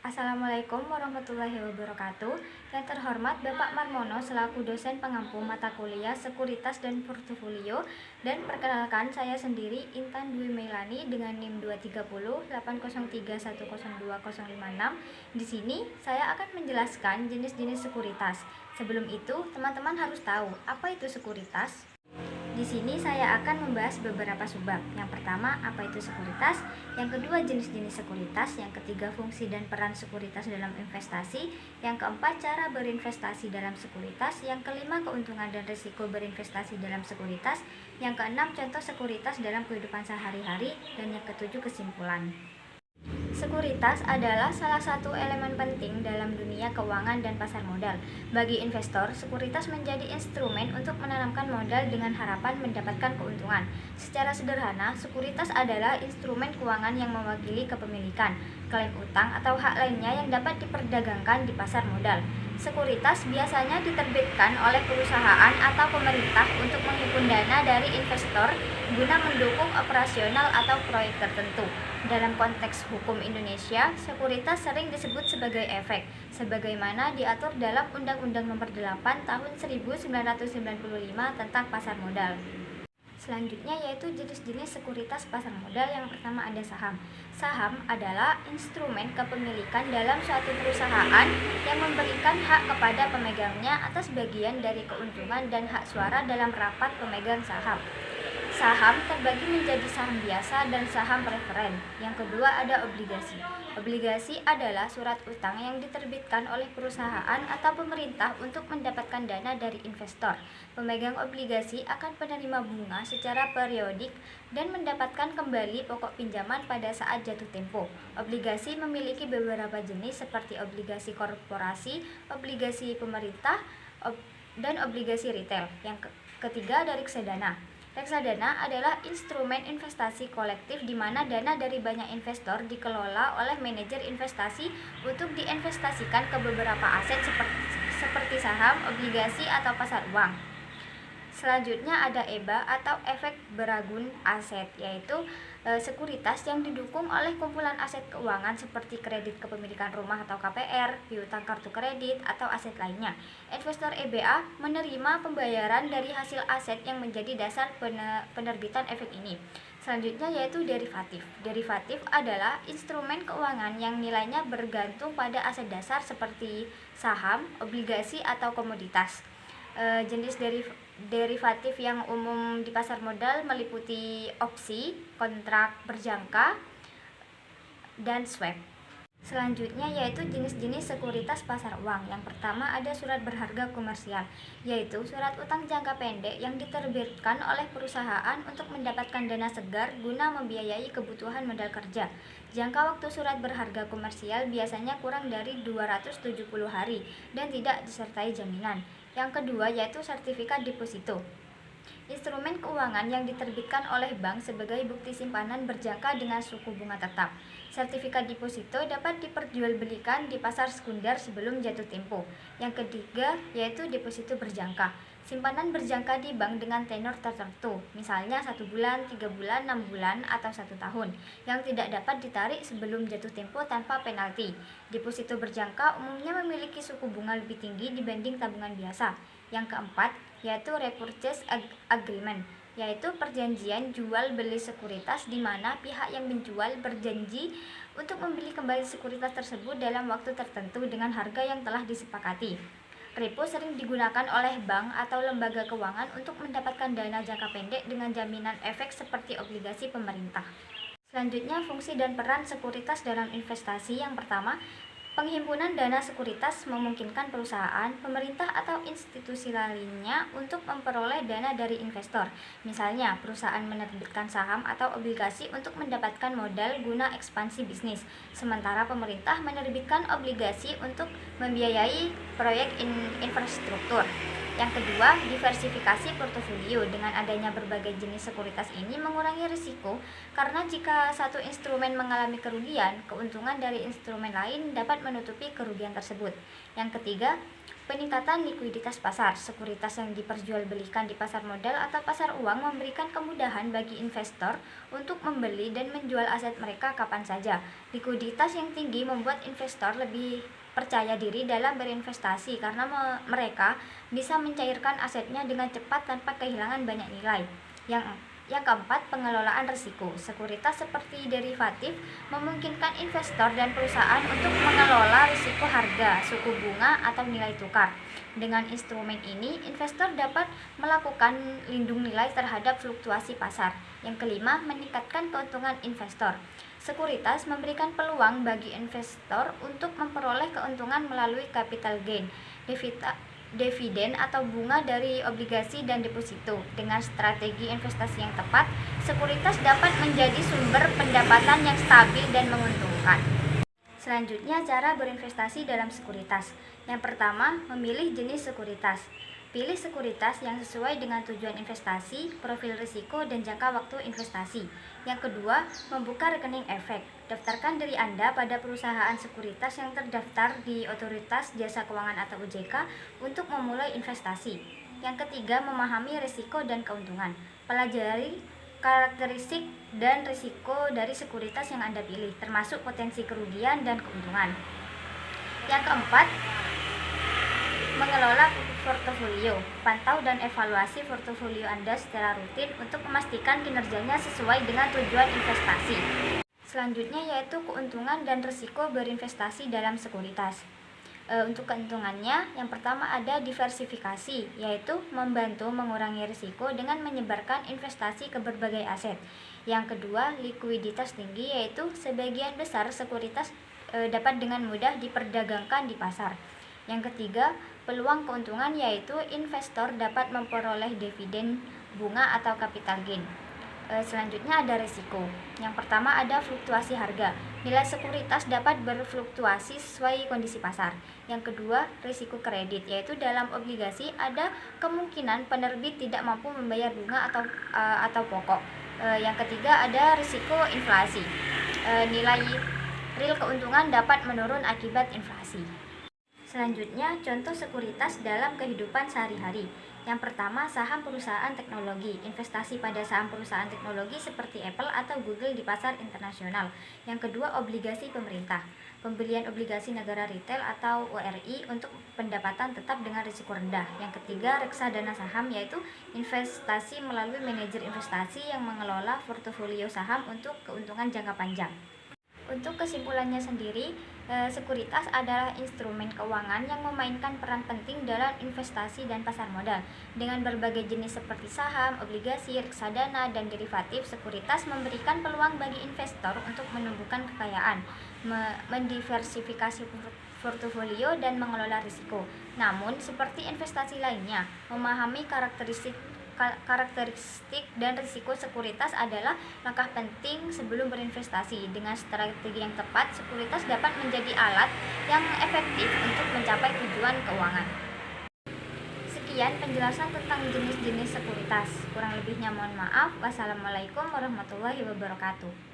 Assalamualaikum warahmatullahi wabarakatuh. Yang terhormat Bapak Marmono selaku dosen pengampu mata kuliah Sekuritas dan Portofolio, dan perkenalkan saya sendiri Intan Dwi Meilani dengan NIM 2308031020056. Di sini saya akan menjelaskan jenis-jenis sekuritas. Sebelum itu, teman-teman harus tahu apa itu sekuritas. Di sini saya akan membahas beberapa subbab. Yang pertama, apa itu sekuritas? Yang kedua, jenis-jenis sekuritas. Yang ketiga, fungsi dan peran sekuritas dalam investasi. Yang keempat, cara berinvestasi dalam sekuritas. Yang kelima, keuntungan dan risiko berinvestasi dalam sekuritas. Yang keenam, contoh sekuritas dalam kehidupan sehari-hari. Dan yang ketujuh, kesimpulan. Sekuritas adalah salah satu elemen penting dalam dunia keuangan dan pasar modal. Bagi investor, sekuritas menjadi instrumen untuk menanamkan modal dengan harapan mendapatkan keuntungan. Secara sederhana, sekuritas adalah instrumen keuangan yang mewakili kepemilikan, klaim utang, atau hak lainnya yang dapat diperdagangkan di pasar modal. Sekuritas biasanya diterbitkan oleh perusahaan atau pemerintah untuk menghimpun dana dari investor guna mendukung operasional atau proyek tertentu. Dalam konteks hukum Indonesia, sekuritas sering disebut sebagai efek, sebagaimana diatur dalam Undang-Undang Nomor 8 Tahun 1995 tentang Pasar Modal. Selanjutnya yaitu jenis-jenis sekuritas pasar modal. Yang pertama ada saham. Saham adalah instrumen kepemilikan dalam suatu perusahaan yang memberikan hak kepada pemegangnya atas bagian dari keuntungan dan hak suara dalam rapat pemegang saham. Saham terbagi menjadi saham biasa dan saham preferen. Yang kedua ada obligasi. Obligasi adalah surat utang yang diterbitkan oleh perusahaan atau pemerintah untuk mendapatkan dana dari investor. Pemegang obligasi akan menerima bunga secara periodik dan mendapatkan kembali pokok pinjaman pada saat jatuh tempo. Obligasi memiliki beberapa jenis seperti obligasi korporasi, obligasi pemerintah, dan obligasi retail. Yang ketiga ada reksadana. Reksadana adalah instrumen investasi kolektif di mana dana dari banyak investor dikelola oleh manajer investasi untuk diinvestasikan ke beberapa aset seperti saham, obligasi, atau pasar uang. Selanjutnya ada EBA atau efek beragun aset, yaitu sekuritas yang didukung oleh kumpulan aset keuangan seperti kredit kepemilikan rumah atau KPR, piutang kartu kredit, atau aset lainnya. Investor EBA menerima pembayaran dari hasil aset yang menjadi dasar penerbitan efek ini. Selanjutnya yaitu derivatif. Derivatif adalah instrumen keuangan yang nilainya bergantung pada aset dasar seperti saham, obligasi, atau komoditas. Jenis derivatif yang umum di pasar modal meliputi opsi, kontrak berjangka, dan swap. Selanjutnya yaitu jenis-jenis sekuritas pasar uang. Yang pertama ada surat berharga komersial, yaitu surat utang jangka pendek yang diterbitkan oleh perusahaan untuk mendapatkan dana segar guna membiayai kebutuhan modal kerja. Jangka waktu surat berharga komersial biasanya kurang dari 270 hari dan tidak disertai jaminan. Yang kedua yaitu sertifikat deposito. Instrumen keuangan yang diterbitkan oleh bank sebagai bukti simpanan berjangka dengan suku bunga tetap. Sertifikat deposito dapat diperjualbelikan di pasar sekunder sebelum jatuh tempo. Yang ketiga yaitu deposito berjangka. Simpanan berjangka di bank dengan tenor tertentu, misalnya 1 bulan, 3 bulan, 6 bulan, atau 1 tahun, yang tidak dapat ditarik sebelum jatuh tempo tanpa penalti. Deposito berjangka umumnya memiliki suku bunga lebih tinggi dibanding tabungan biasa. Yang keempat yaitu repurchase agreement, yaitu perjanjian jual beli sekuritas di mana pihak yang menjual berjanji untuk membeli kembali sekuritas tersebut dalam waktu tertentu dengan harga yang telah disepakati. Repo sering digunakan oleh bank atau lembaga keuangan untuk mendapatkan dana jangka pendek dengan jaminan efek seperti obligasi pemerintah. Selanjutnya, fungsi dan peran sekuritas dalam investasi. Yang pertama, penghimpunan dana sekuritas memungkinkan perusahaan, pemerintah, atau institusi lainnya untuk memperoleh dana dari investor. Misalnya, perusahaan menerbitkan saham atau obligasi untuk mendapatkan modal guna ekspansi bisnis, sementara pemerintah menerbitkan obligasi untuk membiayai proyek infrastruktur. Yang kedua, diversifikasi portofolio. Dengan adanya berbagai jenis sekuritas ini mengurangi risiko, karena jika satu instrumen mengalami kerugian, keuntungan dari instrumen lain dapat menutupi kerugian tersebut. Yang ketiga, Peningkatan likuiditas pasar. Sekuritas yang diperjualbelikan di pasar modal atau pasar uang memberikan kemudahan bagi investor untuk membeli dan menjual aset mereka kapan saja. Likuiditas yang tinggi membuat investor lebih percaya diri dalam berinvestasi karena mereka bisa mencairkan asetnya dengan cepat tanpa kehilangan banyak nilai. Yang keempat, pengelolaan risiko. Sekuritas seperti derivatif memungkinkan investor dan perusahaan untuk mengelola risiko harga, suku bunga, atau nilai tukar. Dengan instrumen ini, investor dapat melakukan lindung nilai terhadap fluktuasi pasar. Yang kelima, meningkatkan keuntungan investor. Sekuritas memberikan peluang bagi investor untuk memperoleh keuntungan melalui capital gain, dividen atau bunga dari obligasi dan deposito. Dengan strategi investasi yang tepat, sekuritas dapat menjadi sumber pendapatan yang stabil dan menguntungkan. Selanjutnya, cara berinvestasi dalam sekuritas. Yang pertama, memilih jenis sekuritas. Pilih sekuritas yang sesuai dengan tujuan investasi, profil risiko, dan jangka waktu investasi. Yang kedua, membuka rekening efek. Daftarkan diri Anda pada perusahaan sekuritas yang terdaftar di Otoritas Jasa Keuangan atau OJK untuk memulai investasi. Yang ketiga, memahami risiko dan keuntungan. Pelajari karakteristik dan risiko dari sekuritas yang Anda pilih, termasuk potensi kerugian dan keuntungan. Yang keempat, mengelola portofolio. Pantau dan evaluasi portofolio Anda secara rutin untuk memastikan kinerjanya sesuai dengan tujuan investasi. Selanjutnya yaitu keuntungan dan risiko berinvestasi dalam sekuritas. Untuk keuntungannya, yang pertama ada diversifikasi, yaitu membantu mengurangi risiko dengan menyebarkan investasi ke berbagai aset. Yang kedua, likuiditas tinggi, yaitu sebagian besar sekuritas dapat dengan mudah diperdagangkan di pasar. Yang ketiga, peluang keuntungan, yaitu investor dapat memperoleh dividen, bunga, atau capital gain. Selanjutnya ada risiko. Yang pertama ada fluktuasi harga. Nilai sekuritas dapat berfluktuasi sesuai kondisi pasar. Yang kedua, risiko kredit, yaitu dalam obligasi ada kemungkinan penerbit tidak mampu membayar bunga atau pokok. Yang ketiga ada risiko inflasi. Nilai real keuntungan dapat menurun akibat inflasi. Selanjutnya, contoh sekuritas dalam kehidupan sehari-hari. Yang pertama, saham perusahaan teknologi. Investasi pada saham perusahaan teknologi seperti Apple atau Google di pasar internasional. Yang kedua, obligasi pemerintah. Pembelian obligasi negara retail atau ORI untuk pendapatan tetap dengan risiko rendah. Yang ketiga, reksadana saham, yaitu investasi melalui manajer investasi yang mengelola portofolio saham untuk keuntungan jangka panjang. Untuk kesimpulannya sendiri, sekuritas adalah instrumen keuangan yang memainkan peran penting dalam investasi dan pasar modal. Dengan berbagai jenis seperti saham, obligasi, reksadana, dan derivatif, sekuritas memberikan peluang bagi investor untuk menumbuhkan kekayaan, mendiversifikasi portofolio, dan mengelola risiko. Namun, seperti investasi lainnya, memahami karakteristik dan risiko sekuritas adalah langkah penting sebelum berinvestasi. Dengan strategi yang tepat, sekuritas dapat menjadi alat yang efektif untuk mencapai tujuan keuangan. Sekian penjelasan tentang jenis-jenis sekuritas. Kurang lebihnya mohon maaf. Wassalamualaikum warahmatullahi wabarakatuh.